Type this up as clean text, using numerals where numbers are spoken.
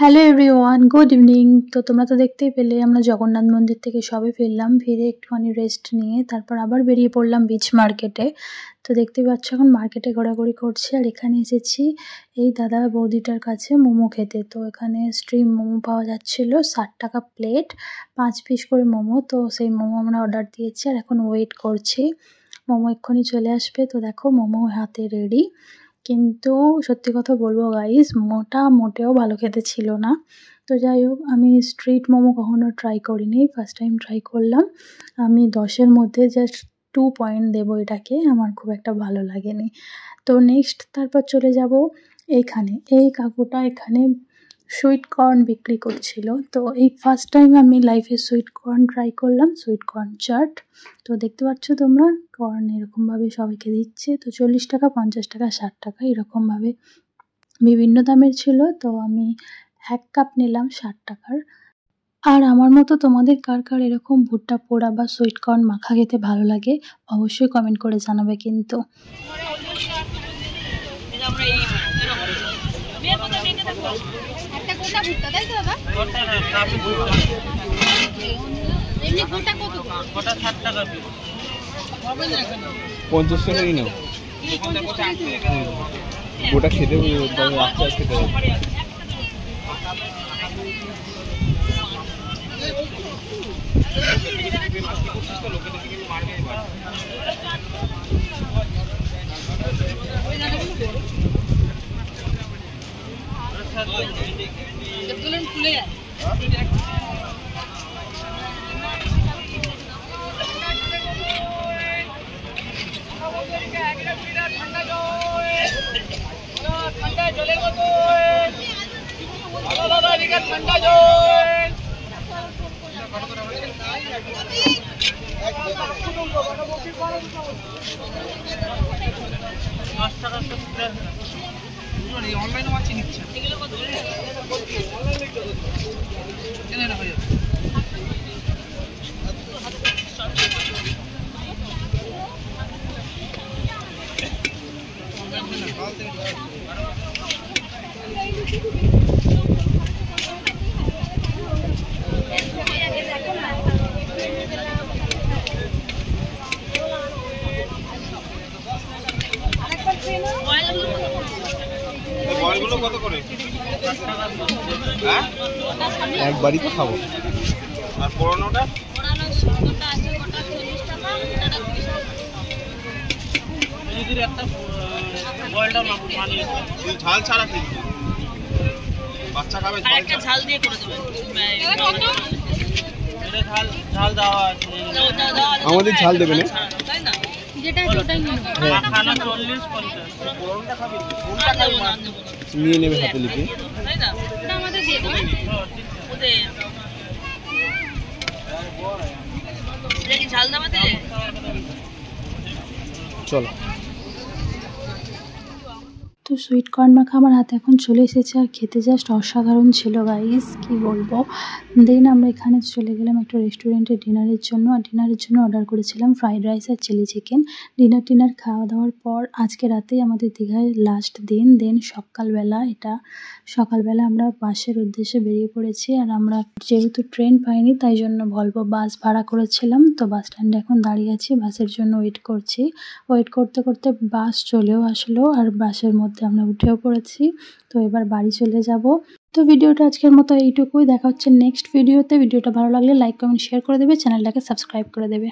Hello everyone, good evening. তো তোমরা তো দেখতেই পেলে আমরা জগন্নাথ মন্দির থেকে সবে ফিরলাম, ফিরে একটুখানি রেস্ট নিয়ে তারপর আবার বেরিয়ে পড়লাম বিচ মার্কেটে। তো দেখতেই পাচ্ছ এখন মার্কেটে ঘোরাঘুরি করছি, আর এখানে এসেছি এই দাদা বৌদিটার কাছে মোমো খেতে। তো এখানে স্ট্রিম মোমো পাওয়া যাচ্ছিলো 60 টাকা প্লেট, 5 পিস করে মোমো। তো সেই মোমো আমরা অর্ডার দিয়েছি আর এখন ওয়েট করছি, মোমো এক্ষুনি চলে আসবে। তো দেখো মোমো হাতে রেডি, কিন্তু সত্যি কথা বলবো গাইস, মোমোটা মোটেও ভালো খেতে ছিল না। তো যাই হোক, আমি স্ট্রিট মোমো কখনো ট্রাই করিনি, ফার্স্ট টাইম ট্রাই করলাম। আমি 10-এর মধ্যে জাস্ট 2 পয়েন্ট দেবো এটাকে, আমার খুব একটা ভালো লাগেনি। তো নেক্সট তারপর চলে যাব এইখানে, এই কাকুটা এখানে সুইট কর্ন বিক্রি করছিল। তো এই ফার্স্ট টাইম আমি লাইফে সুইট কর্ন ট্রাই করলাম, সুইট কর্ন চাট। তো দেখতে পাচ্ছ তোমরা, কর্ন এরকমভাবে সবাইকে দিচ্ছে। তো 40 টাকা, 50 টাকা, 60 টাকা এরকমভাবে বিভিন্ন দামের ছিল। তো আমি 1 কাপ নিলাম 60 টাকার। আর আমার মতো তোমাদের কার কার এরকম ভুট্টা পোড়া বা সুইট কর্ন মাখা খেতে ভালো লাগে অবশ্যই কমেন্ট করে জানাবে কিন্তু। পঞ্চাশ টাকাই নাও, গোটা খেতে আস্তে আস্তে খেতে হবে। অনলাইনে মাছি নিচ্ছে কত করে? একবারই তো খাবো। আর পুরোনোটা ঝাল ছাড়া কিন্তু বাচ্চা খাবে, ঝাল দিয়ে করে দেবেন। ঝাল দেওয়া আছে, আমাদের ঝাল দেবে না, নিয়ে নেবে হাতে লিখে। চলো। তো সুইট কর্ন মাখা আমার হাতে এখন চলে এসেছে, আর খেতে জাস্ট অসাধারণ ছিল গাইস, কি বলবো। দেন আমরা এখানে চলে গেলাম একটা রেস্টুরেন্টে ডিনারের জন্য, আর ডিনারের জন্য অর্ডার করেছিলাম ফ্রাইড রাইস আর চিলি চিকেন। ডিনার খাওয়া দাওয়ার পর আজকে রাতেই আমাদের দীঘায় লাস্ট দিন। দেন সকালবেলা আমরা বাসের উদ্দেশ্যে বেরিয়ে পড়েছি। আর আমরা যেহেতু ট্রেন পাইনি তাই জন্য ভলভো বাস ভাড়া করেছিলাম। তো বাস স্ট্যান্ডে এখন দাঁড়িয়ে আছি, বাসের জন্য ওয়েট করছি। ওয়েট করতে করতে বাস চলেও আসলো, আর বাসের মধ্যে আমরা উঠেও পড়েছি। তো এবার বাড়ি চলে যাব। তো ভিডিওটা আজকের মতো এইটুকুই, দেখা হচ্ছে নেক্সট ভিডিওতে। ভিডিওটা ভালো লাগলে লাইক কমেন্ট শেয়ার করে দেবে, চ্যানেলটাকে সাবস্ক্রাইব করে দেবে।